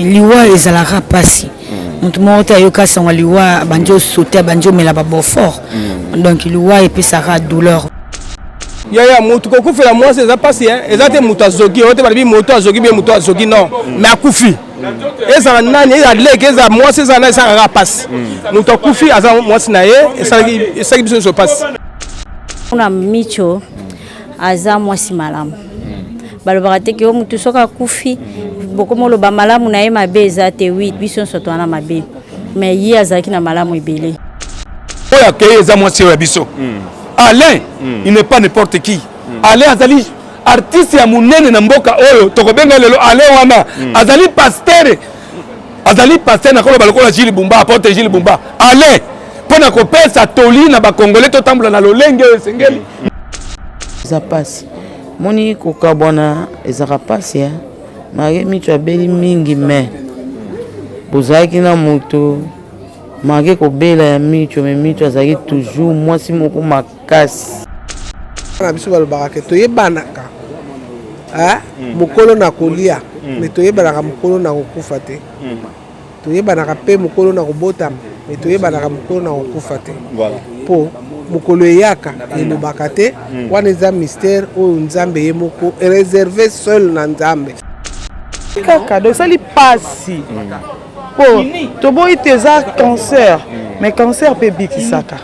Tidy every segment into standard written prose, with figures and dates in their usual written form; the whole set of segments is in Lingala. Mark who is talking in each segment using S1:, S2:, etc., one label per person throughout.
S1: liwa ezalaka pasi mutu moko te ayoka sango liwa banjo sauter banjo mela ba fort donc liwa epesaka douleur
S2: yaya mutu kokufela mwasi eza pasi eza te mutu azogi ote balibi moto azogi bien mutu azogi non mais akufi ezala nani eza leke eza mwasi eza na esaka pasi mutu akufi aza mwasi na ye esaki biso so pasi
S3: una micho aza mwasi malamu balobaka te ke mutu soka akufi bokomolo ba malamu na ye mabe eza te 8 biso so twana mabe mais yi azaki na malamu ebele
S4: oya ke eza mwasi ya biso Alain, il n'est pas n'importe qui. Alain azali artiste ya munene na mboka oyo tokobenga lelo Alain wana azali pasteur na kolo balokola Gilles Bumba apporte Gilles Bumba. Alain pona ko pesa toli na ba congolais to tambula na lolenge sengeli.
S5: Za passe. Moni ko kabona ezaka passe ya. Mage mitu abeli mingi me. Bozaki na moto mage ko bela ya mitu me mitu azaki toujours mwasi moko makasi.
S6: Na biso balobaka ke toyebanaka mokolo na kolia me toyebanaka mokolo na kokufa te toyebanaka pe mokolo na kobotama me toyebanaka mokolo na kokufa te po mokolo eyaka elobaka te wana eza mystère oyo nzambe ye moko réservé seul na nzambe
S5: kaka donc sali pasi po toboyi te eza cancer mais cancer pe bikisaka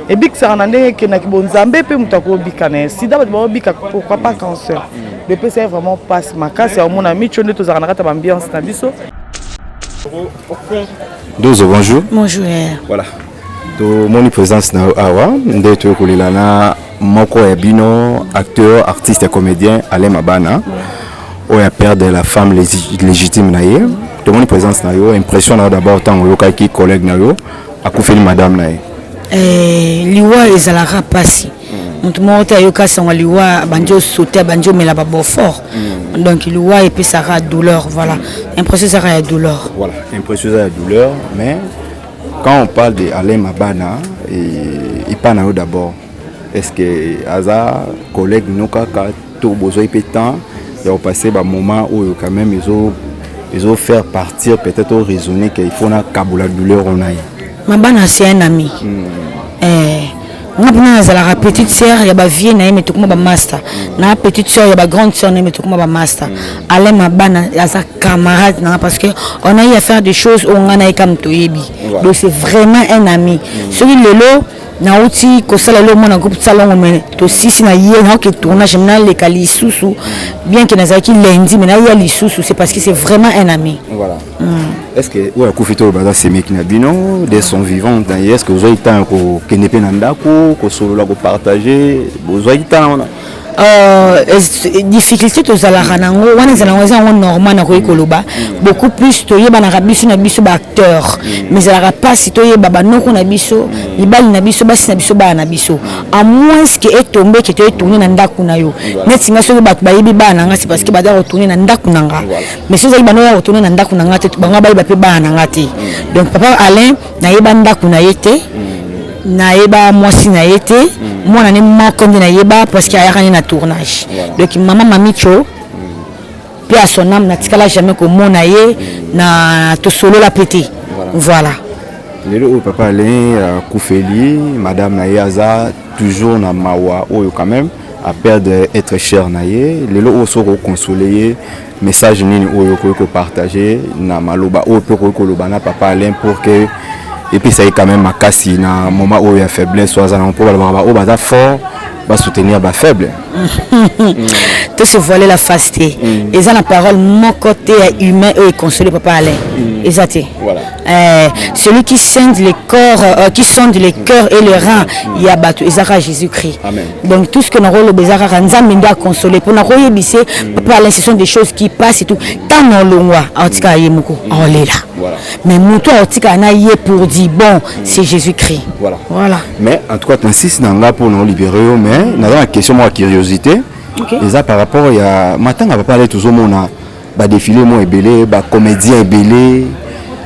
S5: ebikisaka na ndenge ekendaki bonzambe mpe moto akobika na ye sida bato bakobika pourquoi pas cancer depuis c'est vraiment passe makasi ya omona micho nde tozalaka na kati ya bambiance na biso.
S7: Dozo, bonjour.
S1: Bonjour.
S7: Voilà. Mon présence na awa nde tokolela na moko ya bino acteur artiste et comédien Alain Mabana oya père de la femme légitime na ye. Mon présence na yo impression na d'abord tant yoka ki collègue na yo akufeli madame na ye.
S1: Liwa ezalaka pasi mutu moko te ayoka sango liwa banjo sauter banjo mela ba fort donc liwa epesaka douleur voilà impression ezalaka ya douleur
S7: voilà impression ezalaka ya douleur mais quand on parle de Alain Mabana et pas na d'abord est-ce que aza collègue no kaka to besoin pe temps ya passer ba moment où quand même ils ont faire partir peut-être au raisonner qu'il faut na kabula douleur on a
S1: Mabana c'est un ami. On a la petite sœur, il y a ba vie na mais tout comme ba master. Na petite sœur, il y a ba grande sœur mais tout comme ba master. Alain Mabana a sa camarade parce que on a eu à faire des choses où on a comme toyebi. Donc c'est vraiment un ami. Celui lelo na uti ko sala le mon groupe salon mais to sisi na yé na que tournage na le kali susu bien que nazaki lundi mais na ya li susu c'est parce que c'est vraiment un ami.
S7: Voilà. Est-ce que ouais Kufito baza semeki na bino de son vivant est-ce que vous avez temps ko kenepe na ndako ko solo la ko partager vous avez temps
S1: difficulté to zala ranango wana zala ngeza ngo normal na ko ekoloba beaucoup plus to yeba na biso na biso ba acteur mais zala pas si to yeba ba noko na biso libali na biso basi na biso ba na biso à moins que etombe que to tourner na ndako na yo neti nga so ba yebi ba na nga c'est parce que ba da retourner na ndako na nga mais so za ba no retourner na ndako na nga te ba nga ba pe ba na nga te donc papa Alain na yeba ndako na yete na yeba mwasi na yete moi na ma comme na yeba parce qu'il y a rien na tournage donc maman mamicho puis à son âme na tikala jamais ko mona ye na to solo la pété voilà
S7: le papa Alain Kufeli madame na yaza toujours na mawa oyo quand même à perdre être cher na ye lelo oso ko consoler message nini oyo ko partager na maloba oyo ko loba na papa Alain pour que et puis ça est quand même makasi na moment où il y a faiblesse soit ça on peut au bas fort va soutenir bas faible
S1: tout se voiler la fasté et ça la parole mon côté humain et consoler papa Alain exact
S7: voilà
S1: celui qui scinde les corps qui sonde les cœurs et les reins il y a battu Isaac Jésus-Christ donc tout ce que nous rôle bezara nzambe nda consoler pour na koyebise papa Alain ce sont des choses qui passent et tout tant non longwa atika yemoko olela mais muto atika na yé pour dire bon c'est Jésus-Christ voilà
S7: mais en tout cas t'insistes dans là pour nous libérer mais dans la question moi curiosité et ça par rapport il y a matin on va parler toujours mon ba défilé moi belé ba comédien belé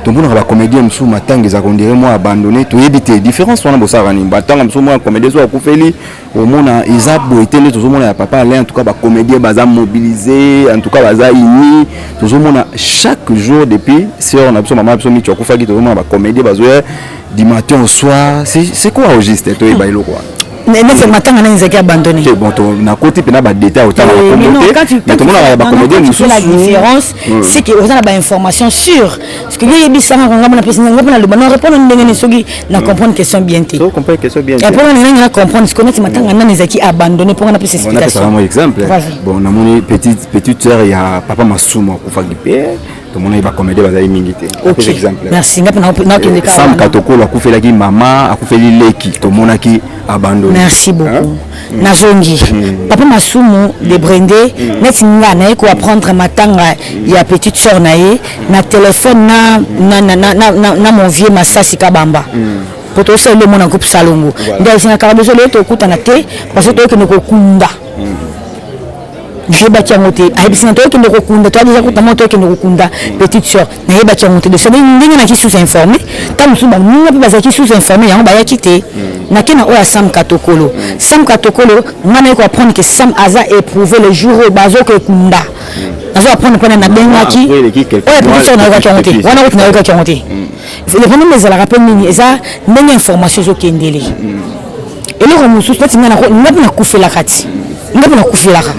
S7: donc on a la comédie msou matanga za kondire moi abandonné to yebite différence wana bosara ni batanga msou moi comédie zo akufeli au mona izabo etene to mona ya papa Alain en tout cas ba comédien baza mobilisé en tout cas baza uni to mona chaque jour depuis sœur na biso maman biso mi chokufa ki to mona ba comédien bazo du matin au soir c'est quoi au juste to yeba ilo quoi
S1: mais c'est matin on a abandonné
S7: bon to na côté pena ba détail autant
S1: mais non quand tu fais la différence c'est que on a ba information sûre parce que yebi sanga on ngapona pesa ngapona le bana répondre ndenge soki na comprendre question bien té
S7: comprendre question bien
S1: et pour on a comprendre ce qu'on a matin on a ezaki abandonné pour on a plus explication
S7: on a exemple bon na moni petite sœur ya papa Masuma kufa gipe to mona iba comédie bazali mingi té exemple
S1: merci ngapona na kende ka
S7: Sam Katokolo akufela ki mama akufeli leki to mona ki abandonné.
S1: Merci beaucoup. Nazongi. Papa Masumu de Brendé, net ngana ko apprendre matanga ya petite sœur naé na téléphone na mon vieux Massasi Kabamba. Poto se le mona groupe Salongo. Ndio sina karabo zo leto kutana te parce que to ko kunda. Je bâti en côté. Ah, c'est un truc qui nous recouvre. Toi, déjà, quand on qui nous recouvre, petite sœur, n'a pas bâti en côté. De ça, nous n'avons qui sous-informé. Tant que nous n'avons pas qui sous-informé, on va y quitter. N'a qu'un ou à Sam Katokolo. Sam Katokolo, on a quoi apprendre que Sam Aza éprouvé le jour où bazo que kunda. On va apprendre qu'on a bien qui. Ouais, petite sœur n'a pas qui en côté. On a autre n'a pas qui en côté. Le problème c'est la rappel mini. Ça, même information sur qui est délai. Et là, on nous soutient. On a pas coupé la carte. Nga pona kufilaka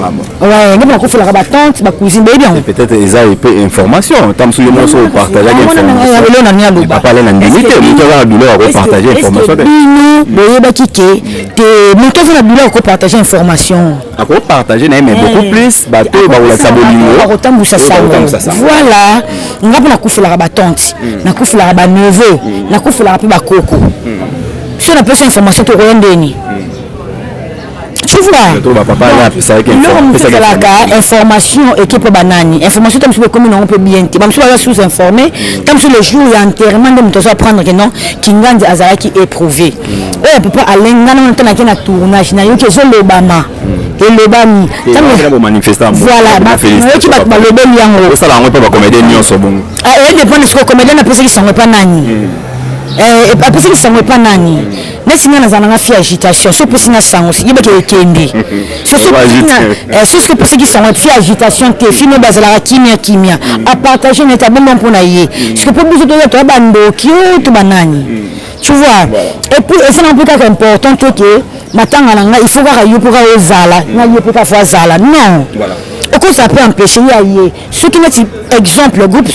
S1: ouais nga pona kufilaka ba tante ba cousine bien
S7: peut-être ils a peu information tam sou mo so partager information papa Alain na limite muto za douleur ko partager information
S1: bino boye ba kike te muto za douleur ko partager information
S7: ko partager na mais beaucoup plus ba to ba wala sabolimo
S1: ba kotambusa sango voilà nga pona kufilaka ba tante na kufilaka ba neveu na kufilaka pe ba koko si on a pas cette information to ko ndeni. Tu vois, information équipe banani, information comme sur commune on peut bien, comme sur la sous-informé, comme sur le jour il y a enterrement de nous apprendre que non, Kingandi Azara qui est éprouvé. Ouais, peut pas aller dans le temps qu'il y a tournage, na yo que c'est l'Obama. Et l'Obama. Voilà, qui va le bel yango.
S7: Ça là on peut pas comédien nion so bon.
S1: Ah, et dépend de ce que comédien na personne qui sont pas nani. Et pas personne qui sont pas nani. Mais sinon nous avons fait agitation sur personne sans aussi il y a kendi sur ce personne qui sont fait agitation te film bazala kimia à partager n'est pas bon pour naïe parce que pour vous autres toi bando qui tout banani tu vois et puis c'est un peu important que matanga nanga il faut voir yo pour ozala na yo pour faire zala non voilà et ça peut empêcher y ce qui est exemple groupe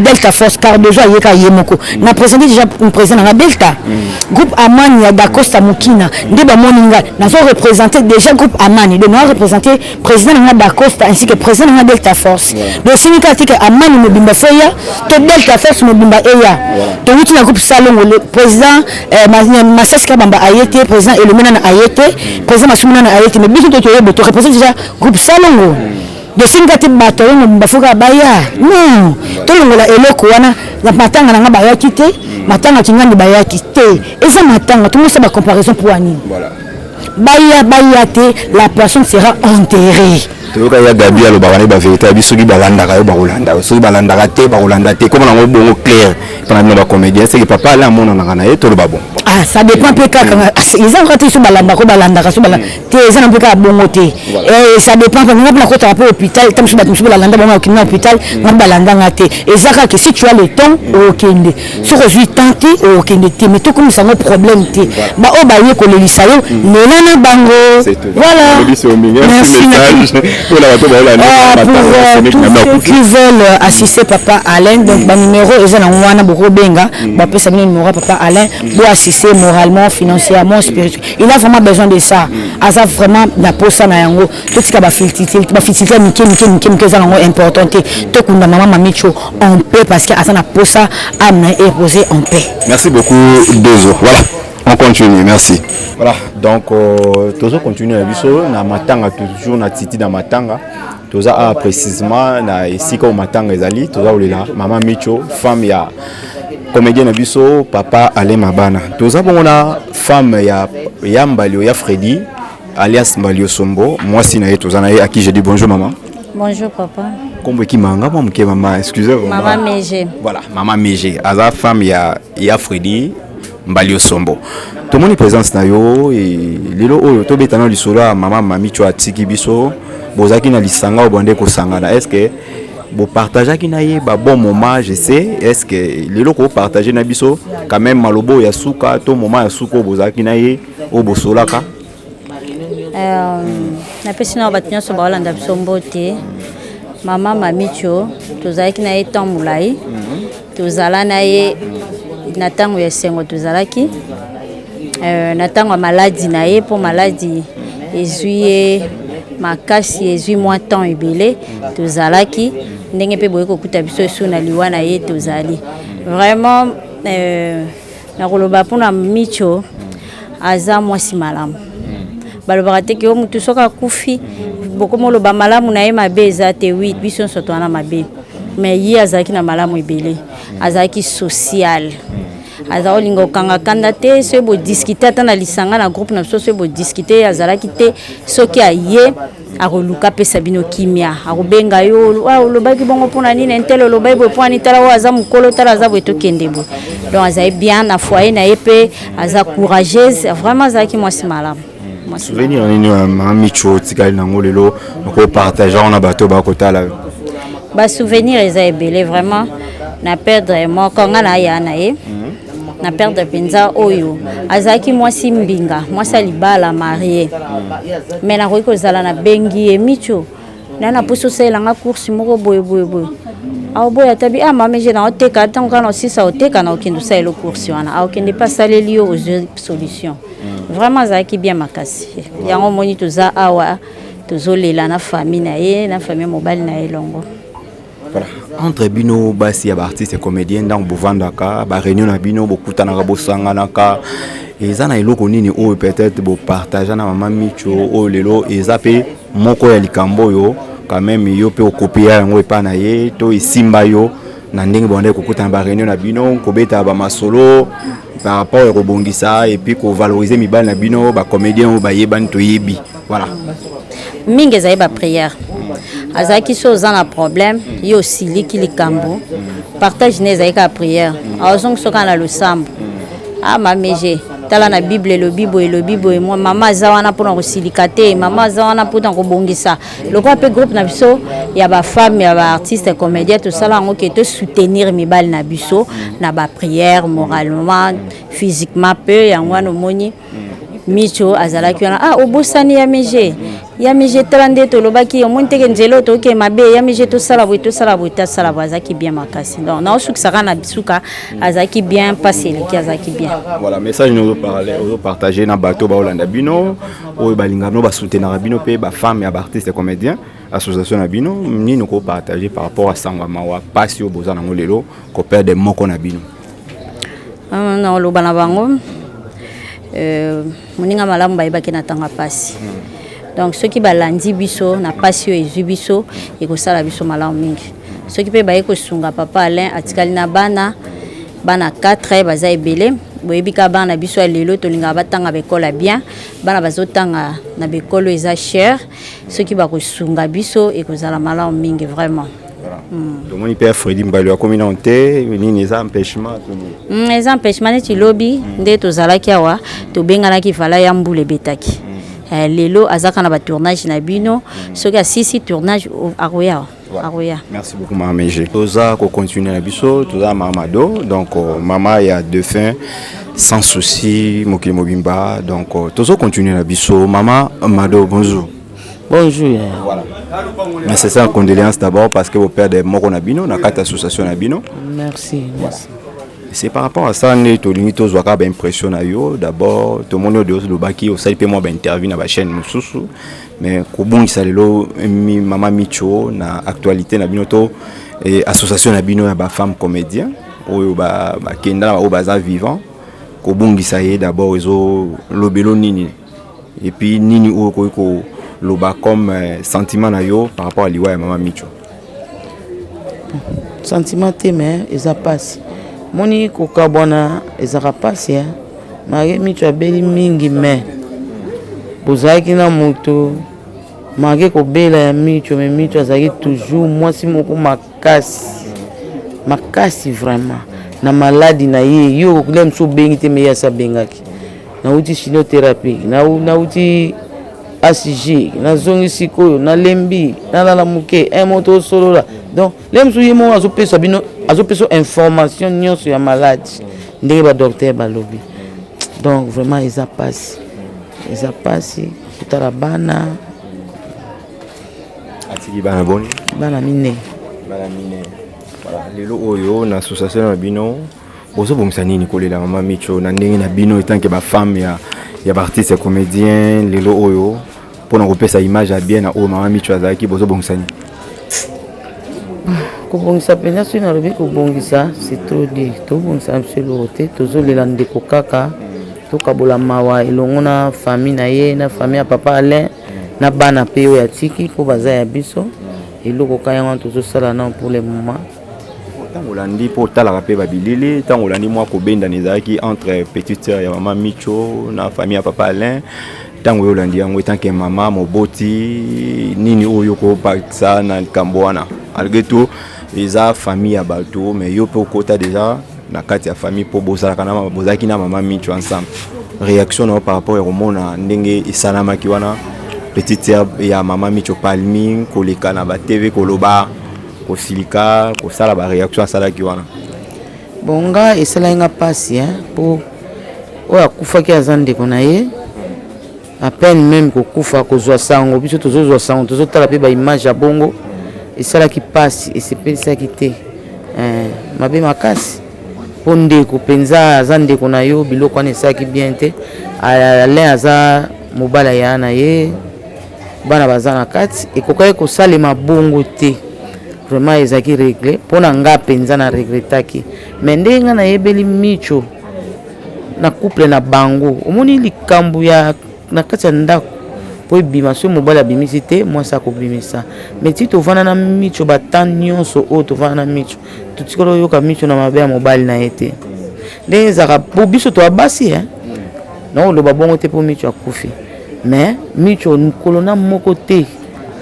S1: Delta Force car déjà y ka yemoko na présenté déjà un président na Delta groupe Amani ya Dacosta Mukina ndeba moninga na so représenter déjà groupe Amani de nous représenter président na Dacosta ainsi que président na Delta Force donc sinika tika Amani mobimba foya to Delta Force mobimba eya to wuti na groupe Salongo le président Massas Kabamba ayete président et le mena ayete président Masumuna ayete mais biso to représenter déjà groupe Salongo de singati bato ngo mbafuka baya non to longola eloko wana na matanga nga baya kité matanga kingandi baya kité et ça matanga tout le monde ça ba comparaison pour ani voilà baya te la personne sera enterrée
S7: toyoka ya Gabi alo bakane ba vérité biso ki balandaka yo bakolanda soki balandaka te bakolanda te comme nango bongo clair pendant na ba comédien c'est que papa là mona na kana eto lo ba bon
S1: ah ça dépend pe kaka ils ont raté sur balanda ko balandaka so balanda te ça n'a pas bongo te et ça dépend quand on a ko taper hôpital comme si ba tumsi balanda ba ko na hôpital na balanda ngate et ça que si tu as le temps au kende sur aujourd'hui tenter au kende te mais tout comme ça un problème te ba o ba ye ko le lisayo nena bango voilà merci pour tous ceux qui veulent assister papa Alain donc le numéro est dans wana boko benga ba pesa bien numéro papa Alain pour assister moralement financièrement spirituellement il a vraiment besoin de ça asa vraiment na posa na yango tout ce qui ba filtrité mike ça nango important to kunda mama mamicho en paix parce que asa na posa amna est posé en paix.
S7: Merci beaucoup Dozo. Voilà. On continue, merci. Voilà, donc toujours continue à biso na matanga toujours na titi na matanga. Toza a précisément na esika au matanga ezali, toza olela mama Micho, femme ya comédien na biso papa Alain Mabana. Toza bonona femme ya Mbalio ya Freddy alias Mbalio Sombo. Moi si na toza na à qui je dis bonjour maman.
S3: Bonjour papa.
S7: Comme qui manga moi mke maman excusez-moi.
S3: Maman Mégé.
S7: Voilà, maman Mégé. Aza femme ya Freddy Mbali Osombo. Tout le monde est présent na yo et lelo oyo to betana lisolo maman mami tu atiki biso. Bozaki na lisanga obande ko sangana. Est-ce que vous partagez qui naie ba bon moment je sais est-ce que lelo ko partager na biso quand même malobo ya suka to moment ya suko bozaki naie o bosolaka.
S3: Na pesina batinyo so ba Olanda biso mbote. Maman Mamicho, tozalaki na ye temps mulai, tozala na ye na tango ya sengo tozalaki, na tango ya maladi na ye, po maladi ezwi makasi ezwi mwa temps ebele, tozalaki, ndenge pe boye kokuta biso esu na liwa na ye tozali. Vraiment, na koloba mpona Micho, aza mwasi malamu. Balobaka te ke o mutu soka kufi bokomo loba malamu na ye mabe eza te 8 biso soto wana mabe mais ye azalaki na malamu ebele azalaki social aza olinga okanga kanda te so bo discuter ata na lisanga na groupe na biso so bo discuter azalaki te soki aye akoluka pesa bino kimia akobenga yo olobaki bongo mpona nini entelo olobai boye mpo ani tala oyo aza mokolo tala aza boye tokende boye donc azali bien na foyer na ye mpe aza courageuse vraiment azalaki mwasi malamu.
S7: Souvenir nini maman Micho tikali nango lelo ko partager on a bateau ba kotala.
S3: Ba souvenir eza ebele vraiment na perdre moi konga na ya na ye. Na perdre penza oyo azaki mwasi mbinga mwasi libala marié. Mais na ko zala na bengi e Micho. Na poso selanga course moko boye. Boya tabi mama je na oteka tango na sisa oteka na okendo sa elo course wana. Okende pas saleli yo aux solutions. Vraiment zaki bien makasi yango moni toza awa tozolela na famille na ye na famille mobile na ye longo.
S7: Voilà, entre bino basi ya artiste comédien dans bovandaka ba réunion na bino bokutana ka bosanganaka eza na eloko nini o peut-être bo partager na maman Micho o lelo eza pe moko ya likambo yo quand même yo pe okopia yango epa na ye to isimba yo na ndenge bonde kokutana ba réunion na bino kobeta ba masolo par rapport au rebondissage et puis qu'on valoriser mibal na bino ba comédien ou ba yebani to yebi voilà
S3: mingi za ba prière azaki so za na problème yo siliki likambo partage ne za ka prière azong so kana le sambo mameje tala na bible le bibo et moi mama za wana pona ko silikate mama za wana pona ko bongisa le quoi pe groupe na biso ya ba femme ya ba artiste comédien tout ça là ngo ke te soutenir mibal na biso na ba prière moralement physiquement peu ya ngwana moni Micho azalaki wana obosani ya meje trande to lobaki omonteke nzelo to ke mabe ya meje to sala bo azaki bien makasi donc na osukisaka na bisuka azaki bien passer le ki azaki bien.
S7: Voilà, message nous parler au partager na bateau ba Olanda bino o balinga no ba soutenir bino pe ba femme ya ba artiste comédien association na bino ni nous ko partager par rapport à sangama wa passion bozana ngolelo ko perdre moko na bino.
S3: Na lobana bango moninga malamu bayebaki na tanga pasi donc ceux qui balandi biso na pasi oyo ezwi biso ekosala biso malamu mingi soki mpe baye kosunga papa Alain atikali na bana 4 baza ebele boyebi ka bana biso ya lelo tolingaka batanga bekola bien bana bazotanga na bekolo eza cher soki bakosunga biso ekozala malamu mingi vraiment.
S7: Donc on peut Freddy Mbali comme une honte ni les empêchements
S3: les empêchements neti lobby nde tozalaki awa tobengana ki fala ya mbule betaki lelo azaka na ba tournage na bino soki asisi tournage aroya.
S7: Merci beaucoup maman Mégé. Toza ko continuer na biso toza mamado donc maman ya de fin sans souci mokili mobimba donc tozo continuer na biso maman Mado bonjour.
S8: Bonjour.
S7: Voilà. Mais c'est ça, condoléances d'abord parce que vous perdez Moko Nabino, dans quatre associations Nabino.
S8: Merci.
S7: Voilà. C'est par rapport à ça, nous avons une impression. D'abord, tout le monde a dit que vous avez intervenu dans la chaîne Moussoussou. Mais Koubon, ça Maman Micho, na actualité Nabino, et association Nabino, et femmes comédiens, ou Kenda, ou Baza vivant. Koubon, ça y est d'abord, ils ont l'obélo Nini. Et puis Nini, ou loba comme sentiment na yo par rapport à liwa ya maman Micho.
S8: Sentiment te mais eza passe. Moni ko kabona eza passe ya. Marie Micho abeli mingi mais bozaki na moto malgré kobela ya micho mais micho azalaki toujours mwasi moko makasi vraiment na maladi na ye yo kule mosu obengi te me ye asa abengaki nauti chinothérapie nauti ACG nazongi sikoyo nalembi nalala moke moto osolola donc le mosu ye moko azopesa bino azopesa information nyonso ya maladi ndenge badocteur balobi donc vraiment eza pasi kutala bana
S7: atiki bana boni
S8: bana mine
S7: voilà lelo oyo na association na bino bozobongisa nini kolela mama micho na ndenge na bino etanke bafemme ya baartiste ya comédien lelo oyo mpona kopesa image ya bien na oyo mama micho azalaki bozobongisa nini
S8: kobongisa mpenza soki nalobi kobongisa c'est trop dire tobongisa na biso eloko te tozolela ndeko kaka tokabola mawa elongo na famille na ye na famille ya papa Alain na bana mpe oyo atiki mpo baza ya biso eloko ka yango tozosala na pour le moment
S7: ntango olandi mpo otalaka mpe babilili ntango olandi mwa kobendana ezalaki entre petite sœur ya mama micho na famille ya papa Alain ntango oyo olandi yango etanke mama moboti nini oyo kopakisa na likambo wana malgré tout eza famille ya bato mais yo mpe okota déjà na kati ya famille mpo bozalaki na mama micho ensemble réaction na yo par rapport ya komona ndenge esalamaki wana petite sœur ya mama micho palmi koleka na batv koloba kosilika kosala baréaction asalaki wana
S8: bonga esalaki nga mpasi mpo oyo akufaki aza ndeko na ye apene meme kokufa kozwa sango biso tozozwa sango tozotala mpe baimage ya bongo esalaki mpasi esepelisaki te mabe makasi mpo ndeko mpenza aza ndeko na yo biloko wana esalaki bien te Alain aza mobala ya na ye bana baza na kati ekokaki kosalema bongo te vraiment ezalaki réglé mpona nga mpenza na regretaki mais ndenge nga nayebeli micho na couple na bango omoni likambo ya na kati ya ndako po ebima so mobali abimisi te mwasi akobimisa mais ti tovanda na micho batan nyonso oyo tovanda na micho totikala oyoka micho na mabe ya mobali na ye te ndenge ezalaka po biso toabasi na oloba bongo te po micho akufi mais micho nkolo na moko te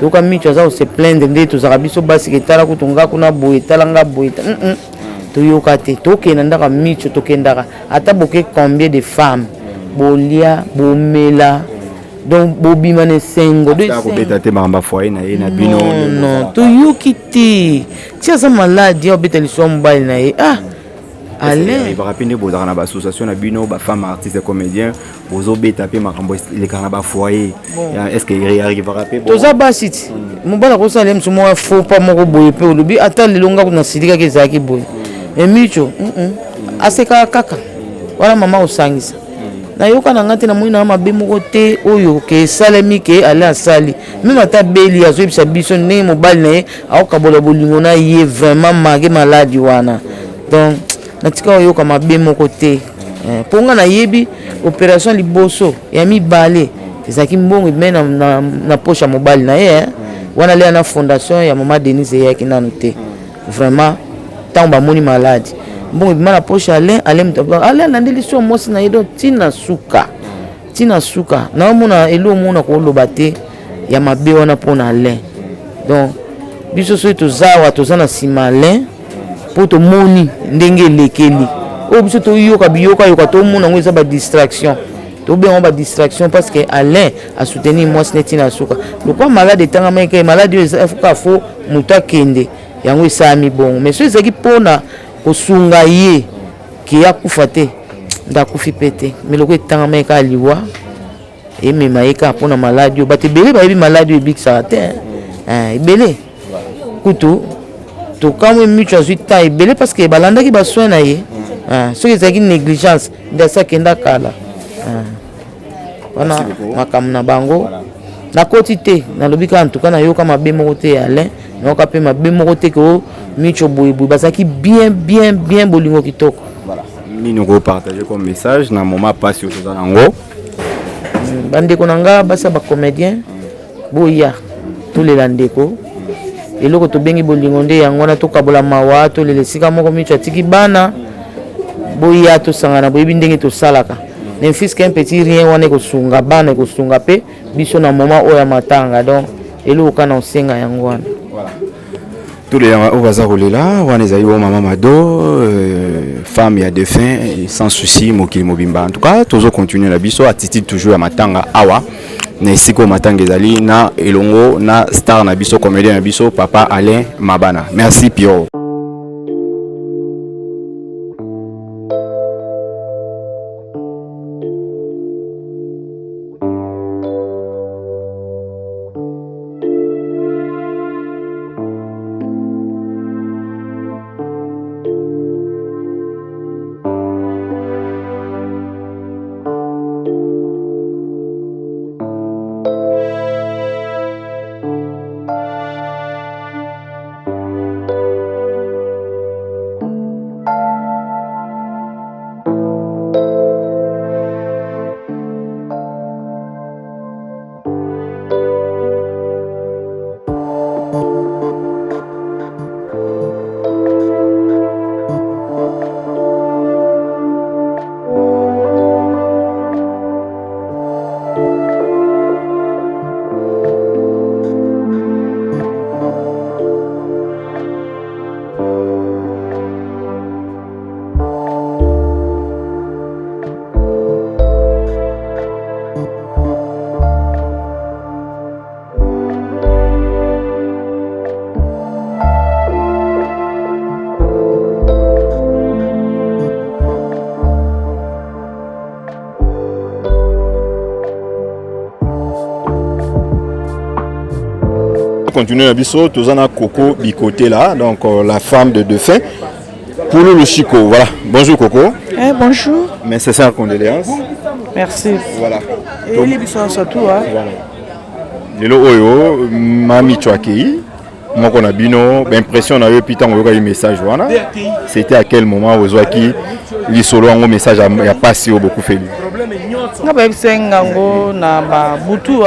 S8: toyoka micho aza kose plaindre nde tozalaka biso basi ketala kutu nga kuna boye etala nga boye toyoka te tokenda ndaka micho tokendaka ata boke combien de femmes bolia bomela donc bobima na esengo
S7: kobeta te makambo foyer na ye na bino
S8: non toyoki te ti aza maladi obeta liso ya mobali na ye Alain
S7: baka nde bozalaka na bassociation na bino bafemme artiste comédien bozobeta mpe makambo elekaka na bafoyer est ce que arrivera mpe
S8: toza basi ti mobali akosala ye mosu moko faux pas moko boye mpe olobi ata lelo nga kuna silikaki ezalaki boye emicho asekaka kaka wana mama osangisa nayoka na nga te namoni na mabe moko te oyo ke esalemi ke ale asali meme ata beli azoyebisa biso ndenge mobali na ye akokabola bolingo na ye vraiment mage maladi wana donc natika oyoka mabe moko te mpo nga nayebi opération liboso ya mibale ezalaki mbongo me na poche ya mobali na ye wana leya na fondation ya mama Denise eyaki nanu te vraiment ntango bamoni maladi mbongo ebima na poche Alain alandeli so mwasi na ye don tina suka naomona elo omona koloba te ya mabe wana mpona Alain donc biso soki toza na nsima Alain mpo tomoni ndenge elekeli oyo biso toyoka biyoka tomona yango eza badistraction tobenga badistraction parce que Alain asoutenir mwasi neti na suka lokwa malade etangama eke maladi oyo efuka fo moto akende yango esalami bongo mais so ezalaki mpona kosunga ye ke akufa te ndakufi mpe te mais loko etangama eka aliwa emema ye kaka mpona maladi oyo bato ebele bayebi maladi oyo ebikisaka te ebele kutu tokamwe micho azwi temps ebele parce que balandaki basoin na ye soki ezalaki négligence nde asi akenda kala wana makambo na bango nakoti te nalobi kaka ntuka nayoka mabe moko te ya Alain nayoka mpe mabe moko te ke micho boyeboye bazalaki bien bolingo kitoko
S7: nini okopartage comme message na moma pasi oyo toza nango
S8: bandeko na nga basa bacomédien boya tolela ndeko eloko tobengi bolingo nde yango wana tokabola mawa tolela esika moko micho atiki bana boya tosangana boyebi ndenge tosalaka ne fils qu'un petit rien wana ekosunga bana ekosunga mpe biso na moma oyo ya matanga donc eloko kana osenga yango wana.
S7: Voilà. Tous les gens au bazar là, on est allé au maman Mado, femme ya défunt sans souci mokili mobimba. En tout cas, toujours continuer la biso attitude toujours à matanga awa. Na siko matanga ezali na elongo na star na biso comédien na biso Papa Alain Mabana. Merci Pio. Continuer la biso, tous en a Coco Bicoté là, donc la femme de défunt. Pour le Chico, voilà. Bonjour Coco.
S5: Bonjour.
S7: Mes sincères condoléances.
S5: Merci.
S7: Voilà.
S5: Et les bisous surtout.
S7: Voilà. Lelo oyo, mami Chouakei. Moi qu'on a bino, l'impression on a eu pitan on a eu message voilà. C'était à quel moment Ozwaki li solo un message il y a pas si beaucoup fait.
S5: Na ba sengango na ba butu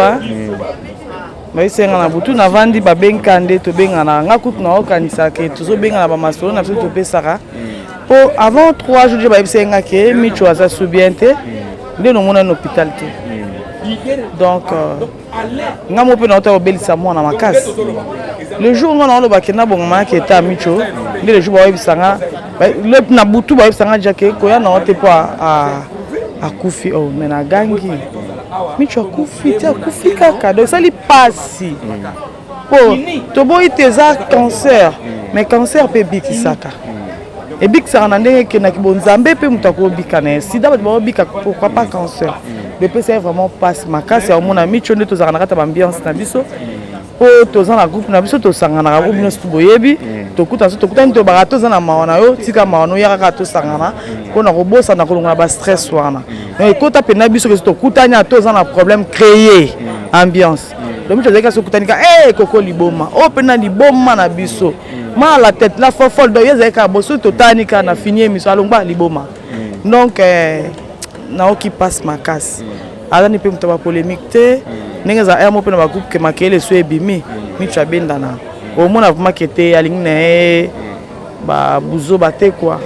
S5: ba senga na butu na vandi ba benkande to benga na ngakutu na okanisa ke tuzo benga na ba masolo na to pesaka. Po avant 3 jours ba senga ke micho asa subiente. Nde no mona na hôpital te. Donc ngamo pe na ota obelisa mwana makasi. Le jour où on a le bakena bongma qui était à Micho, le jour où on a le na butu ba bisanga jake ko ya na ote pas à Koufi oh mais na gangi Micho Koufi te Koufi kaka donc ça li passi po to boy teza cancer mais cancer pe bikisaka et bikisa na ndenge ke na kibonzambe pe mutako bikana sida ba bika pourquoi pas cancer le pe c'est vraiment passe makasi au mona Micho nde to za na kata ambiance na biso po toza na groupe na biso to sangana na groupe nyonso boyebi to kutani to barato za na mawana yo tika mawana ya kaka to sangana po na kobosa na kolonga ba stress wana mais kota pe na biso ke to kutani to za na problème créer ambiance le micho zeka so kutani ka Coco liboma o pe na liboma na biso ma la tête la folle do yezeka boso to tani ka na finir miso alongba liboma donc na oki passe makasi azani pe mutaba polémique te ndenge za mo pe na ba groupe ke makele so ebimi micho abenda na au moins marketé alingi na ba buzo baté quoi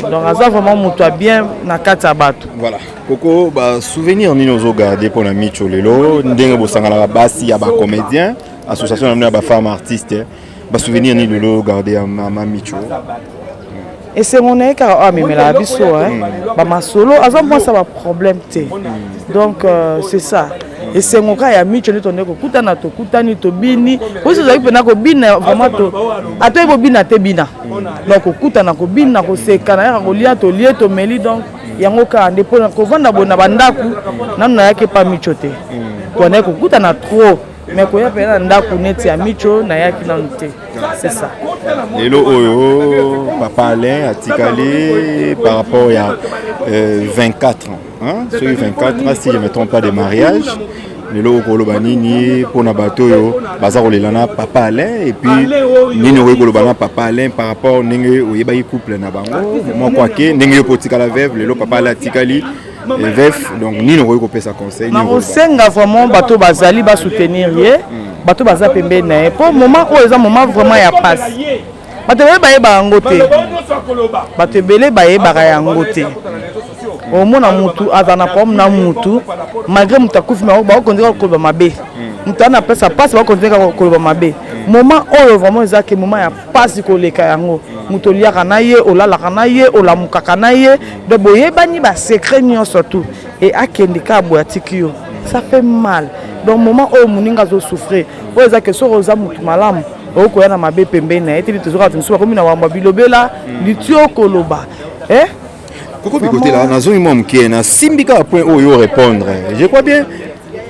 S5: donc aza vraiment mutu bien na kata bato.
S7: Voilà Coco ba souvenir ni nozo garder pour na micho lelo ndenge bo sangala basi ya ba comédien association na ba femme artiste ba souvenir ni lelo garder ma micho.
S5: Et c'est mon car amemela biso ba masolo aza moi ça ba problème te. Donc c'est ça. Et c'est mon cas ya micho ne tonne ko kutana to kutani to bini oso za pena ko bina vraiment to ato ebo bina te bina donc kutana ko bina ko sekana ya ko lia to meli donc yango ka ndepo ko vanda bona bandaku namna yake pa micho te to ne ko kutana trop mais ko ya pena ndaku neti ya micho na yaki na nte c'est ça.
S7: Lelo oyo Papa Alain atikali par rapport à 24 ans hein sur 24 ans si je me trompe pas de mariage lelo koloba nini pona bato yo baza kolelana Papa Alain et puis nini oyo koloba Papa Alain par rapport ndenge oyeba couple na bango moi quoi que ndenge potika la veuve lelo Papa Alain atikali veuf donc nini oyo ko pesa conseil
S5: na osenga vraiment bato bazali ba soutenir ye bato baza pembe na pour moment oyo eza moment vraiment ya passe bato baye ba ngote bato belé baye ba yango te au mona mutu azana pom na mutu malgré mutakufi ma ba konzeka ko ba mabe mutana pesa passe ba continuer koloba mabe moment oyo vraiment ezaki moment ya passe koleka yango muto liaka na ye olalaka na ye olamukaka na ye de boyebani ba secret nyonso tout et akende ka boatiki yo ça fait mal donc moment oyo muninga zo souffrir oyo ezaki so roza mutu malamu okoya na mabe pembeni na ete tozoka tunsuba komi na wamba bilobela litio koloba
S7: Koko Bikoté là nazo moi mké na simbika point oyo répondre je crois bien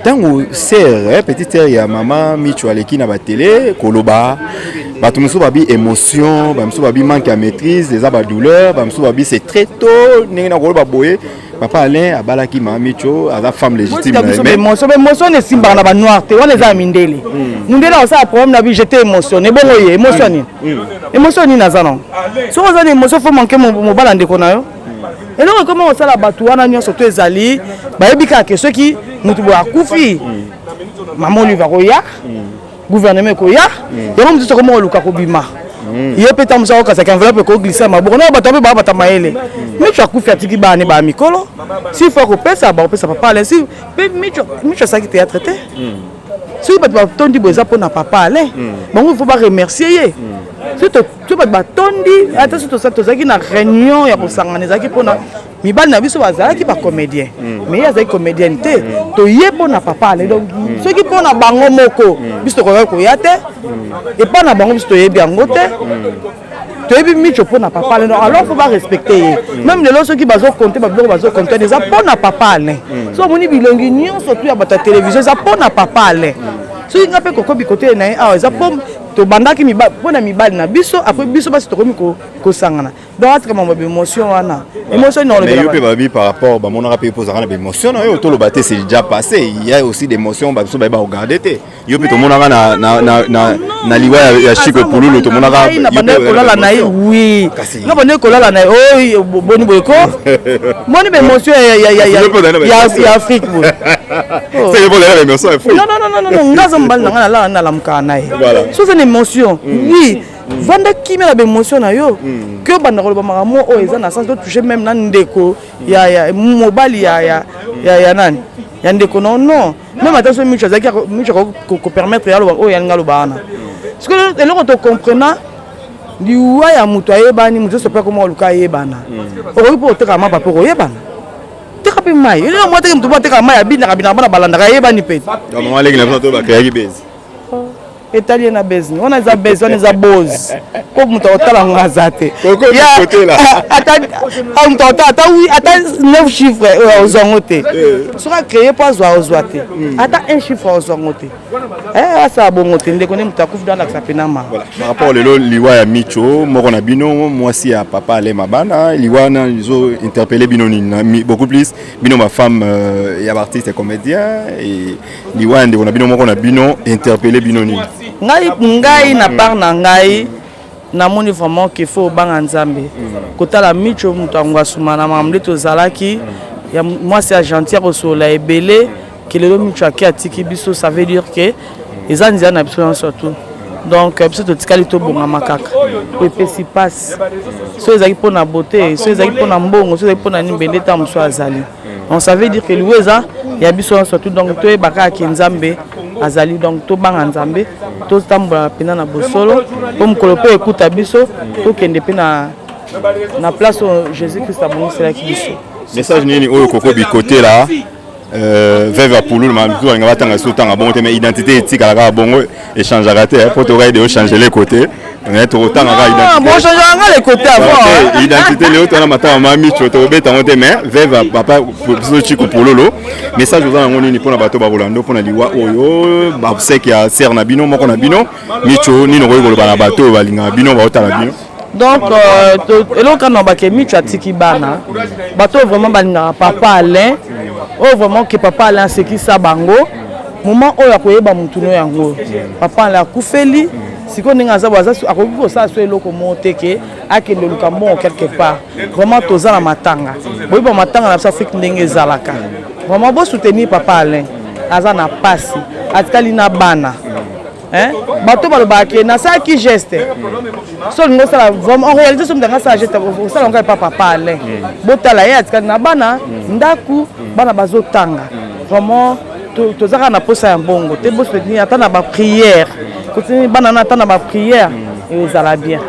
S7: tango sœur petite sœur ya maman Micho aleki na ba télé koloba bato muso babi émotion ba muso babi manque à maîtrise les ba douleur ba muso babi c'est très tôt ninga na koloba boye papa Alain abalaki maman Micho à la femme légitime
S5: mais émotion ne simba na ba noir te wana za mindele mindele ça problème na bi j'étais émotionné bon oye émotionné na zanon so za émotion faut manquer mon balande ko na yo et donc comment on sala batu wana nyonso to ezali bayebika ke ceux qui mutu bo akufi maman lui va koya gouvernement koya et on dit comment on luka ko bima ye peta musa ko ka enveloppe ko glisser ma bon ba tabe ba bata maele mais tu akufi atiki ba ne ba mikolo si faut ko pesa ba pesa papa là si micho ça qui t'a traité si ba tondi boza pona papa là bon il faut pas remercier ye tu vas tondi ata surtout ça tozaki na réunion ya kosangana ezaki pona mibali na biso bazalaki ba comédien mais ya zaki comédien te to ye pona papa ale donc ceux qui pona bango moko biso ko ya te et pas na bango biso to yebi yango te to yebi micho pona papa ale alors faut pas respecter même les ceux qui bazo compter ba biloko bazo compter déjà pona papa ale so moni bilongi nyonso tu ya bata télévision za pona papa ale so inga pe Koko Bikoté na ah za pom to bandaki mibali pona mibali na biso après biso basi to komi ko sangana donc atra mama émotion wana émotion non
S7: mais yo pe babi par rapport ba monaka pe poser na émotion na yo to lo baté c'est déjà passé il y a aussi des émotions ba biso ba regarder te yo pe to monaka na liwa ya Chico Pululu to monaka
S5: na bande ko lala na oui na bande ko lala na oh boni boyko boni be émotion ya Afrique bo
S7: c'est bon la émotion est fou
S5: non ngazo mbali na la na lamka na so c'est une émotion oui vanda qui met la émotion na yo que banda ko ba mamo o eza na sens de toucher même na ndeko ya mobile ya nani ya ndeko non même attention micho zaki ko permettre ya lo o ya ngalo bana parce que eloko to comprendre liwa ya mutu ayebani mutu so pe ko mo luka yebana o ko teka ma papa ko yebana teka pe mai ele mo teka mutu ba teka mai abina kabina bana balanda ka yebani pe
S7: maman leki na to ba créer base
S5: italien na base on a za base on a boz ko mutu otala ngazate
S7: ya côté là
S5: ata oui ata 9 chiffres ozongote sera créé pas ozwate ata un chiffre ozongote ça bongote ndeko ne mutu akufu dans la sapinama
S7: voilà par rapport lelo liwa ya Micho moko na bino moi si à papa ale mabana liwa na zo interpeller bino ni beaucoup plus bino ma femme ya artiste et comédien et liwa ndeko na bino moko na bino interpeller bino ni
S5: ngai na part na ngai na moni vraiment qu'il faut banga nzambe kotala Micho mutu angwasuma na mamle to zalaki ya moi c'est gentil ko sola ebele que le Micho aki atiki biso ça veut dire que eza nzia na biso surtout donc biso to tikali to bonga makaka ko pesi passe so ezaki pona beauté so ezaki pona mbongo so ezaki pona nimbende ta muso azali on ça veut dire que lueza ya biso surtout donc to ebaka ki nzambe azali donc to banga nzambe to tambola pena na bosolo po mukolo pe ekuta biso to kende pe na place Jésus Christ a bon c'est biso
S7: message nini oyo Koko Bikoté là veva Pululu ma biso nga batanga so tanga bon te mais identité éthique ala bongo échange raté pour to reide de changer les côtés on est autant ga identité
S5: bon changer les côtés avant
S7: identité le autant na mata ma Micho to beta monte mais veva papa biso Chico Pululu message aux gens nini pour na bato ba Rolando pour na liwa oyo ba sek ya ser na bino moko na bino Micho ni no ko ba na bato ba linga bino ba otala bino
S5: donc eloko na ba ke Micho atiki bana bato vraiment balinga papa Alain oh vraiment que papa Alain c'est qui ça bango moment oyo akoyeba mutu no yango papa Alain akufeli siko ninga za baza akoki ko sa so eloko moteke akende lukambo quelque part vraiment toza na matanga boyiba matanga na Afrique ndenge ezalaka vraiment bo soutenir papa Alain aza na pasi atikali na bana bato balobaki na ça qui geste so ngo sala vraiment en réalité so mdanga ça geste sala ngo papa Alain botala ye atikali na bana ndaku bana bazotanga vraiment tozaka na posa ya mbongo te boso ni ata na ba prière kotini bana na ata na ba prière ezala bien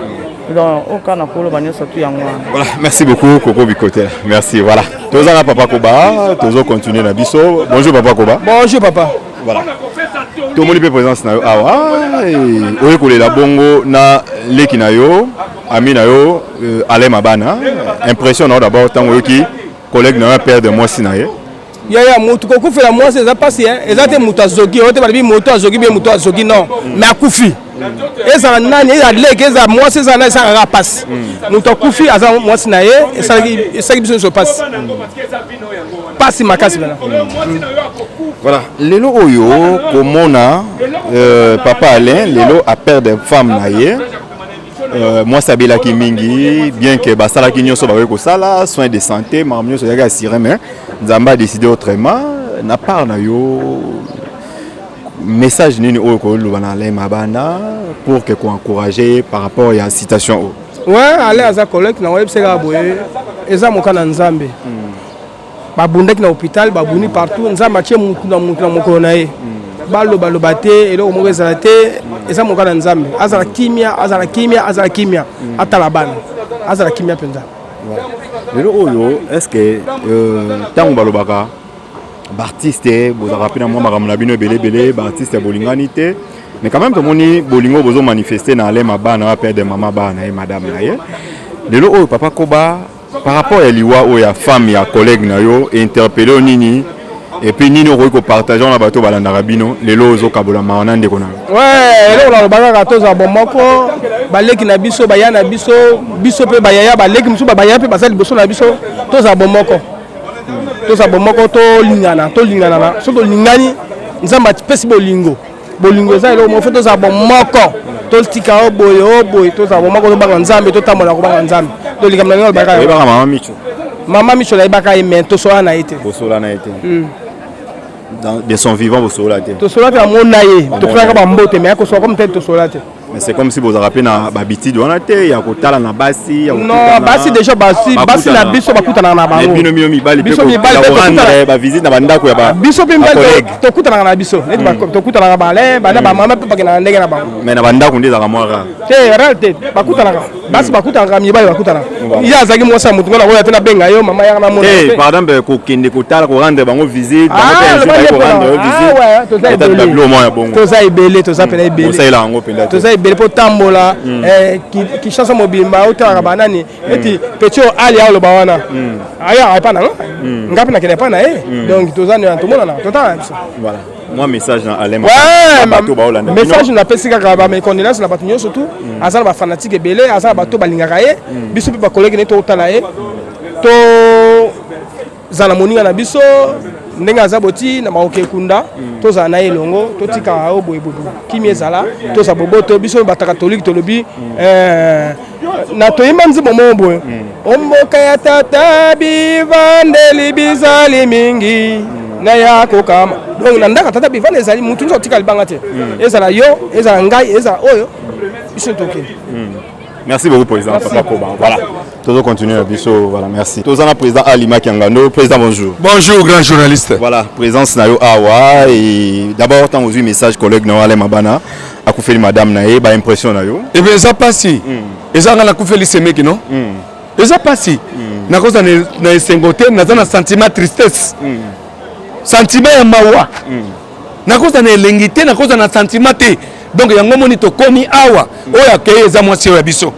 S5: donc aucun na koloba nyonso tu yango.
S7: Voilà, merci beaucoup Coco Bikote. Merci, voilà. Tozana Papa Koba, tozo continuer na biso. Bonjour Papa Koba.
S2: Bonjour papa.
S7: Voilà. Tout le monde est présent na yo awa. Oye kolela bongo na leki na yo, ami na yo, Ale Mabana. Impression d'abord tango yoki collègue na yo père de moi sinaye.
S2: Yaya mutu kokufela mwasi eza pasi ezate mutu azogi ote balibi mutu azogi bien mutu azogi non mais akufi eza nani eza leke eza mwasi eza na eza pasi mutu akufi aza mwasi na ye esaki biso so pasi makasi bana.
S7: Voilà, lelo oyo komona papa Alain lelo a père de femme na ye. Moi sabela ki mingi bien que basala ki nyonso ba ko sala soins de santé mamnyo so yaga assuré mais nzamba décidé autrement na part na yo message nini oyo ko lobana Alain Mabana pour que ko encourager par rapport à la citation.
S2: Ouais, aller à za collègue na websega boye eza mokana nzambe babundaki na hôpital babuni partout nzamba tie mutu na mokolo na ye baloba te eloko moko ezala te eza mokana nzambe azala kimia atala bana azala kimia mpenza.
S7: Lelo oyo est-ce que tango balobaka baartiste bozaka pena mwa makambo na bino ebele baartiste bolingani te mais quand même tomoni bolingo bozo manifester na Alain Mabana père de maman bana et madame na ye lelo oyo Papa Koba par rapport à liwa oyo ya femme ya collègue na yo interpeller nini et puis nini ko partager na bato balanda rabino lelo ozo kabola mawana ndeko na
S2: ouais lelo la babaka toza bomoko baleki na biso baya na biso pe bayaya baleki musu babaya pe basali boso na biso toza bomoko to lingana na so to lingani nzamba pesi bolingo eza lelo mo fe toza bomoko to tika oboye toza bomoko to banga nzambe to tamola ko banga nzambe to likamna ngalo baka mama micho la ibaka yemen to sola na ete
S7: de son vivant vous sola te
S2: to sola te amona ye to kala ba mbote mais ko sola comme tête to sola te.
S7: Mais c'est comme si vous avez na babiti doana te ya kotala na basi ya
S2: non basi déjà basi na biso bakutana na bango
S7: bino mibali pe ko rendre ba visite na bandako ya ba
S2: biso pe mbali to kutana na biso net ba to kutana na bale bana ba mama pe bakena ndenge na bango
S7: mais na bandako ndeza ka mwara
S2: te réalité bakutana basi bakutana mibali bakutana ya zaki mosa mutu ngona ko tena benga yo mama ya na mona
S7: te par exemple ko kende kotala ko rendre bango visite bango te ko rendre visite
S2: to za ibele to za pena ibele
S7: ça ila ngo penda
S2: to za ibele po tambola ki chanson mobimba otaka banani eti petio ali ya lo bawana aya hapana ngapi na kile hapana donc to za ni antumona na totala
S7: voilà moi message na Alain
S2: bato ba Hollande message na pesika ka ba mes condoléances na bato nyonso tout azala ba fanatique ebele azala bato balingaka ye biso pe ba collègue ne to otala ye to zana moninga na biso ndenge azaboti na maoke kunda toza na elongo totika o boyebobo kimi ezala toza boboto biso ba catholique tolobi na toyimba nzimbo mombo omboka ya tata bivandeli bizali mingi na yako kama donc na ndaka tata bivandeli ezali mutu nzo tika libanga te ezala yo ezala ngai ezala oyo biso toke.
S7: Merci beaucoup président Papa Koba. Voilà. Toujours continuer à biso. Voilà, merci. Tous en président Alima Kiangano. Président, bonjour.
S4: Bonjour, grand journaliste.
S7: Voilà, présence Nayo Awa. Et d'abord, tant que message collègue Nayo Alain Mabana, à Koufeli Madame Naye, bah impression Nayo.
S4: Eh bien, ça passe. Et ça, on a Koufeli Semeki, non? Et ça passe. Na cause na sengote, na zana sentiment tristesse. Sentiment ya mawa. Na cause na lengité, na cause na sentiment te. Donc yango moni to komi awa oya keye za mwasi ya biso.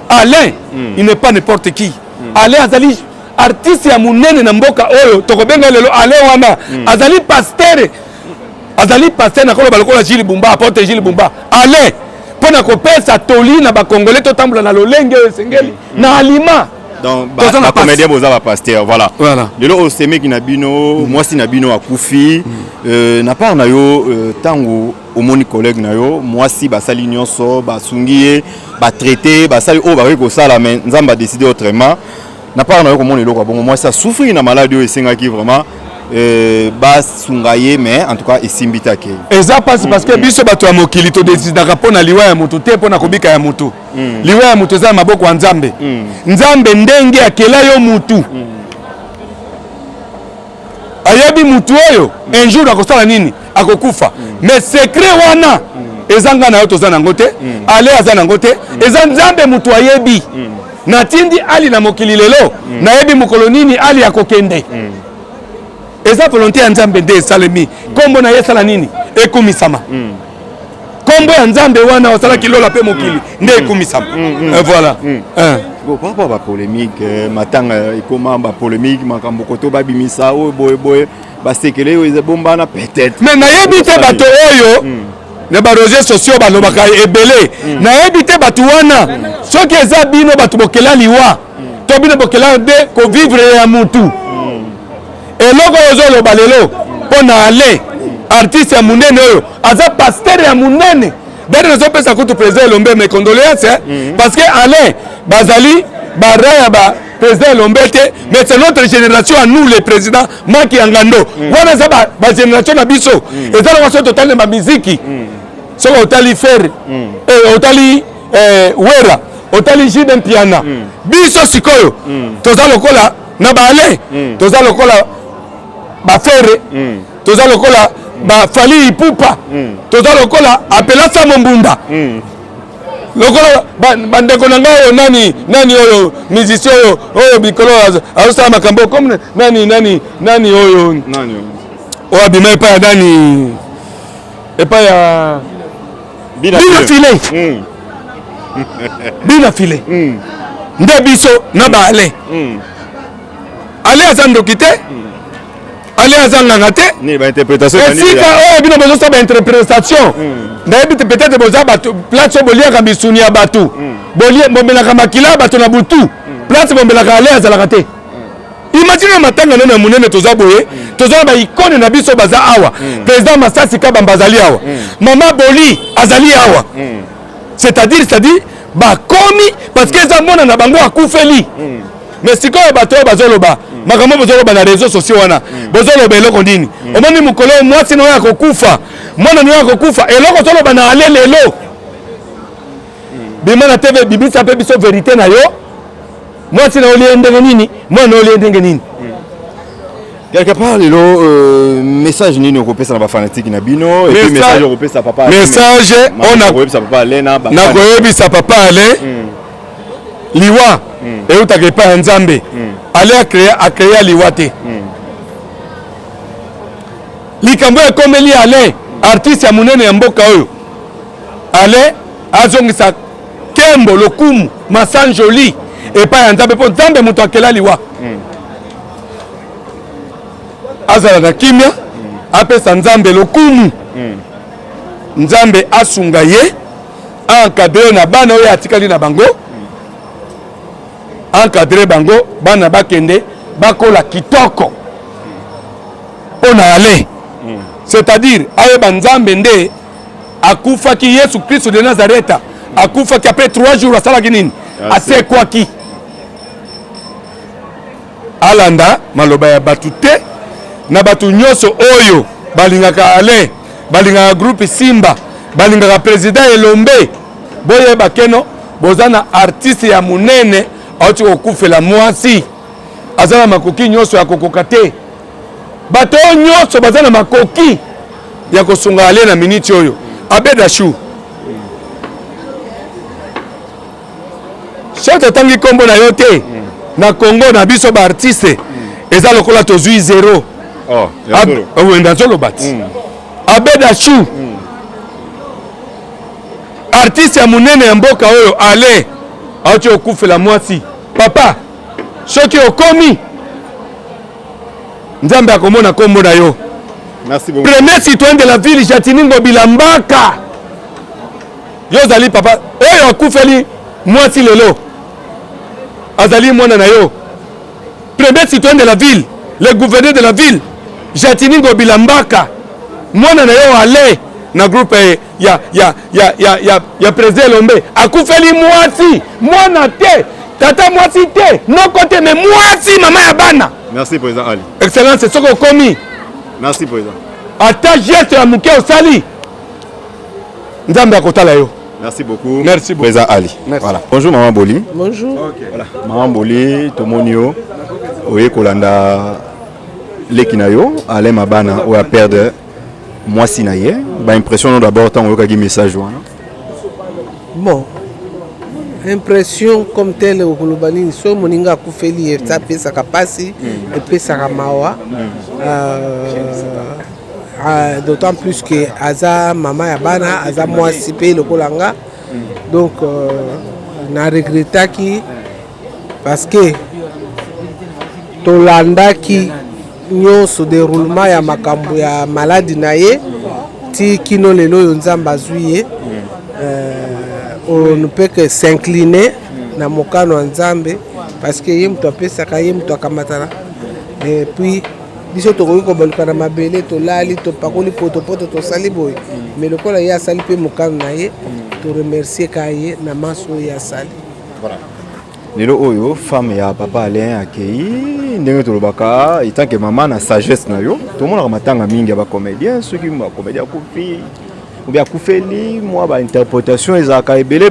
S4: Alain, il n'est pas n'importe qui. Alain azali artiste ya munene na mboka oyo tokobenga lelo Alain wana azali pasteur. Azali pasteur na kolo balokola Gilles Bumba, apôtre Gilles Bumba. Alain pona ko pesa toli na ba congolais to tambola na lolenge sengeli na alima.
S7: Donc ba comédien boza ba pasteur voilà. Lelo o seme ki na bino mwasi na bino akufi na part na yo tango omoni collègue na yo mwasi basali nyonso basungiye ba traiter basali o ba ko sala mais nzamba décider autrement na part na yo komoni loko bongo mwasi a souffrir na maladie esenga ki vraiment basungaye mais en tout cas esimbita ke
S4: eza passe parce que biso bato ya mokili to décidaka pona liwa ya moto te pona kobika ya moto liwa ya moto eza maboko ya nzambe nzambe ndenge akela yo mutu ayebi mutu oyo un jour akosala nini akokufa mais secret wana ezanga na yo toza nango te ale aza nango te eza nzambe mutu ayebi natindi ali na mokili lelo nayebi mokolo nini ali akokende eza volonté ya nzambe nde esalemi kombo na ye esala nini ekumisama kombo ya nzambe wana osalaki lola mpe mokili nde ekumisama voilà
S7: par rapport à la polémique matanga ekoma ba polémique makambo koto babimisa oyo boye basekele oyo ebombana peut-être
S4: mais nayebi te bato oyo na ba réseaux sociaux balobaka ebele nayebi te bato wana soki eza bino bato bokela liwa to bino bokela nde kovivre ya mutu eloko oyo ozoloba lelo mpo na ale artiste ya monene oyo aza pasteur ya monene dade nazopesa kutu président elombe mes condoléances parce que ale bazali baraya ba président elombe te mais c'est notre génération à nous les présidents maki ya ngando wana eza ba génération na biso eza longo so totali ba miziki soko otali fer otali wera otali jide mpiana biso sikoyo toza lokola na baale toza lokola bafere toza lokola bafali ipupa toza lokola apela Samo Mbunda lokola bandeko na ngai nani oyo musicien oyo bikolo azosala makambo comme nani oyo oyo abima epai ya nani epai ya bina file nde biso na baale ale aza ndoki te ale aza nganga te esika oyo bino bozosala bainterprétation nayebi te peut-être boza bato place oyo boliaka misuni ya bato bomelaka makila bato na butu place bomelaka ale azalaka te imagine matanga nano ya monene toza boye toza na baikone na biso baza awa président Masasi Kabamba azali awa mama Boli azali awa c'est-à-dire bakomi parce que eza mwana na bango akufeli mais sikoyo bato oyo bazoloba makambo bozoloba na réseaux sociaux wana bozoloba eloko nini omoni mokolo mwasi na oyo akokufa mwana na oyo akokufa eloko ozoloba na ale lelo bima na tv bibisa mpe biso vérité na yo mwasi na olie ndenge nini mwana na olie ndenge nini
S7: quelque part lelo message nini okopesa na bafanatique na bino et puis message okopesa papa
S4: message ona
S7: okopesa papa ale na
S4: nakoyebisa papa ale liwa eutaka epai ya nzambe ale akrea liwa te likambo ekomeli ale artiste ya monene ya mboka oyo ale azongisa kembo lokumu masanjoli epai ya nzambe mpo nzambe moto akela liwa azala na kimia apesa nzambe lokumu nzambe asunga ye encadre na bana oyo atikali na bango encadre bango bana bakende bakola kitoko mpo na ale c'est-à-dire ayeba nzambe nde akufaki Yesu Kristo de Nazareta akufaki après 3 jours asalaki nini asekwaki alanda maloba ya batu te na batu nyonso oyo balingaka ale balingaka groupe Simba balingaka président Elombe boyeba keno boza na artiste ya monene auti kokufela mwasi aza na makoki nyonso ya kokoka te bato oyo nyonso baza na makoki ya kosunga ale na miniti oyo abedashu soki totangi kombo na yo te na Congo na biso baartiste eza lokola tozwi 0 wenda nzoloba ti abedashu artiste ya monene ya mboka oyo ale auti okufela mwasi papa soki okomi nzambe akomona kombo na yo.
S7: Merci beaucoup.
S4: Premier citoyen de la ville Jatiningo Bilambaka yo zali papa oyo akufeli mwasi lelo azali mwana na yo. Premier citoyen de la ville, le gouverneur de la ville Jatiningo Bilambaka mwana na yo ale na groupe ya président Lombe akufeli mwasi mwana te tata mwasi te noko te me mwasi mama ya bana.
S7: Merci président Ali.
S4: Excellence c'est ce qu'on commis.
S7: Merci président.
S4: Ata geste ya muke osali nzambe akotala yo.
S7: Merci beaucoup.
S4: Merci beaucoup.
S7: Président Ali.
S4: Merci.
S7: Voilà. Bonjour Maman Boli.
S6: Bonjour.
S7: Okay. Voilà. Maman Boli, Tomonio, Oye Kolanda. leki na yo ale mabana ou à perdre moi si na ye ba impression d'abord tant yo ka message wana
S6: bon impression comme telle au Kolobani so moninga kufeli et ça pesa kapasi et pesa mawa d'autant plus que aza mama ya bana aza moi si pe le kolanga donc na regrettaki parce que tolandaki nyonso déroulement ya makambo ya maladie na ye ti kino lelo yo nzamba azwi on ne peut que s'incliner na mokano nzambe parce que ye muto apesaka ye muto akamatana et puis biso tokoki kobaluka na mabele tolali topakoli potopoto tosali boye mais lokola ye asali mpe mokano na ye toremercie ka ye na maso oyo asali
S7: lelo oyo femme ya papa Alain akei ndenge tolobaka etant que maman na sagesse na yo tomonaka matanga mingi ya bacomédien soki bacomédien akufi ou bien akufeli mwa bainterprétation ezalaka ebele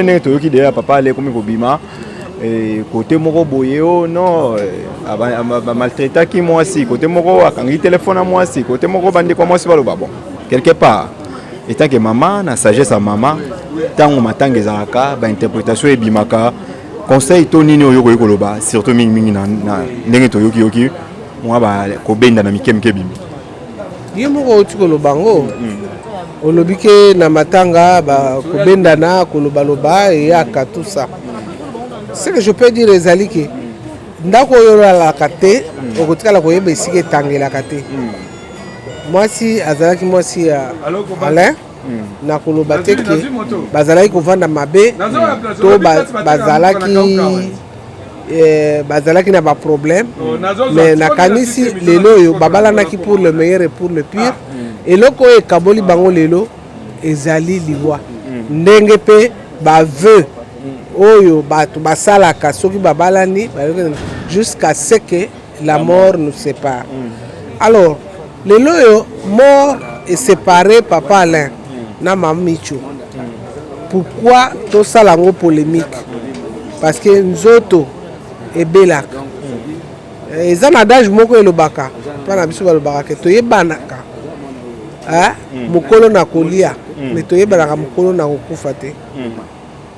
S7: ndenge toyoki deya papa Alain komi kobima côté moko boye o non bamaltraitaki mwasi côté moko akangi telefone ya mwasi côté moko bandeko mwasi baloba bon quelque part etant que maman na sagesse ya maman ntango matanga ezalaka bainterprétation ebimaka conseil to nini oyo koyi koloba surtout mingi na ndenge toyoki mwa ba kobenda na mikemike bimi
S6: ye moko oti koloba ngo olobi ke na matanga ba kobenda na kolobaloba eyaka tout ça ce que je peux dire ezali ke ndako oyo olalaka te okotikala koyeba esika etangelaka te mwasi azalaki mwasi ya Alain na koloba te ke bazalaki kovanda mabe to bazalaki na baproblème mais nakanisi lelo oyo babalanaki pour le meilleur et pour le pire eloko oyo ekaboli bango lelo ezali liwa ndenge mpe baveu oyo bato basalaka soki babalani jusqu'à ce que la mort nous sépare alors lelo oyo mort est séparé papa Alain na mamicho pourquoi tosala ngo polémique parce que nzoto ebelaka eza na adage moko elobaka mpona biso balobaka ke toyebanaka mokolo na kolia me toyebanaka mokolo na kokufa te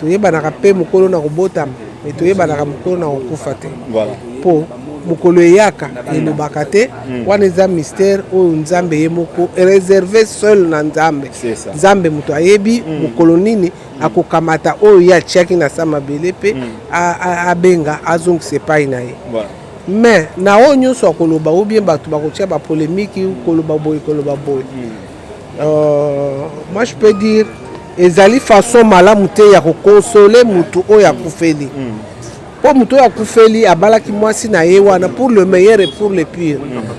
S6: toyebanaka mpe mokolo na kobotama me toyebanaka mokolo na kokufa te mpo mokolo eyaka elobaka te wana eza mystère oyo nzambe ye moko réservé seul na nzambe nzambe moto ayebi mokolo nini akokamata oyo ye atiaki na sa mabele mpe abenga azongisa epai na ye mais na oyo nyonso akoloba ou bien bato bakotia bapolémiki koloba boye moi je peux dire ezali façon malamu te ya kokonsole motu oyo akufeli po moto oyo akufeli abalaki mwasi na ye wana pour le meilleur et pour le pire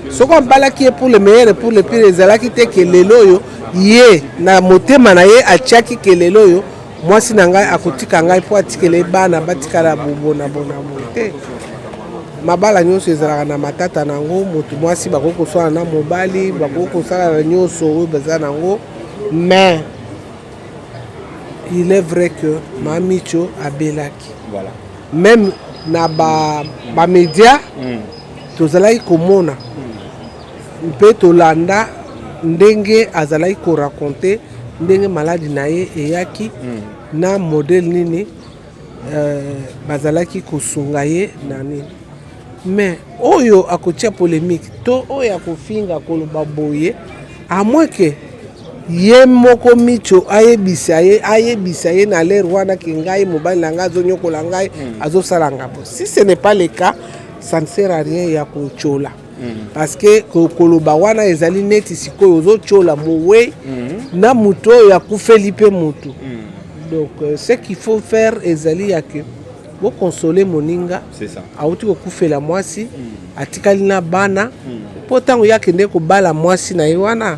S6: soki abalaki ye pour le meilleur et pour le pire ezalaki te ke lelo oyo ye na motema na ye atiaki ke lelo oyo mwasi na ngai akotika ngai mpo atikele bana batikala bona te mabala nyonso ezalaka na matata nango moto mwasi bakoki kosala na mobali bakoki kosala na nyonso oyo baza nango mais il est vrai que mamicho abelaki même na bamédia tozalaki komona mpe tolanda ndenge azalaki koraconte ndenge maladi na ye eyaki na modele nini bazalaki kosunga ye na nini mais oyo akotia polémique to oyo akofinga koloba boye à moins que ye moko micho ayebisa ye na lere wana ke ngai mobali na ngai azonyokola ngai azosala ngabo si ce n'est pas le cas ça ne sert à rien ya kochola parce que koloba wana ezali neti sikoyo ozochola mowe na moto oyo akufeli mpe motu donc ce qu'il faut faire ezali ya ke bokonsoler moninga auti kokufela mwasi atikali na bana mpo ntango ye akende kobala mwasi na ye wana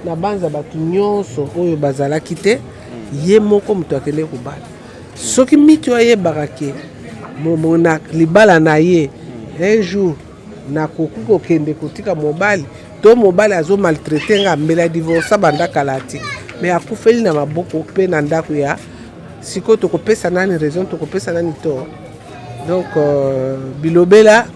S6: na banza bato nyonso oyo bazalaki te ye moko moto akende kobala soki mito ayebaka ke na libala na ye un jour nakoki kokende kotika mobali to mobali azomaltraite nga mbela divorce bandakala te me akufeli na maboko mpe na ndako ya sikoyo tokopesa nani raison tokopesa nani tort donc bilobela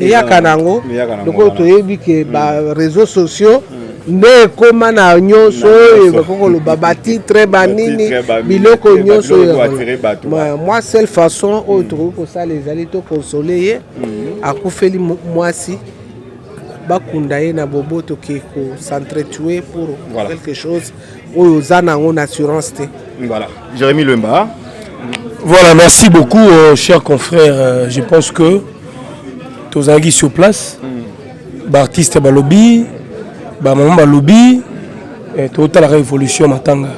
S6: eyaka nango loko toyebi ke baréseaux sociaux nde ekóma na nyonso oyo bakokoloba batitre banini biloko nyonso oyo moi seule façon oyo tokoki kosala ezali tokonsole ye akufeli mwasi bakunda ye na boboto ke s'entretue pour quelque chose oyo oza nango na assurance te.
S7: Voilà. Jérémy Lemba.
S2: Voilà, merci beaucoup, chers confrères. Je pense que tous les sur place, l'artiste Balobi, maman Balobi, toute la révolution Matanga.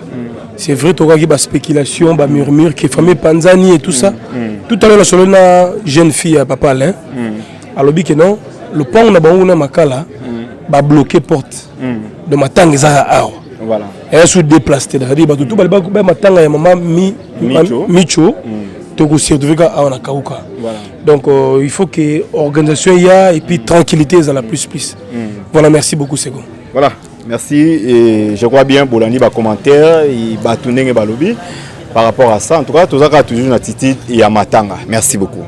S2: C'est vrai, tu as des spéculations, des murmures, qui famille Panzani et tout ça. Tout à l'heure, on a une jeune fille à Papa Alain. Alobi que non, le pont on a bon makala, va bloquer porte de Matanga za voilà. Et sous déplacé, c'est-à-dire que tout le monde Matanga ya maman Micho. Donc il faut que l'organisation y a et puis tranquillité ça la plus. Voilà, merci beaucoup Sego.
S7: Voilà, merci et je crois bien Bolani va commentaire et va tourner balobi par rapport à ça. En tout cas, tout ça toujours une attitude et à Matanga. Merci beaucoup.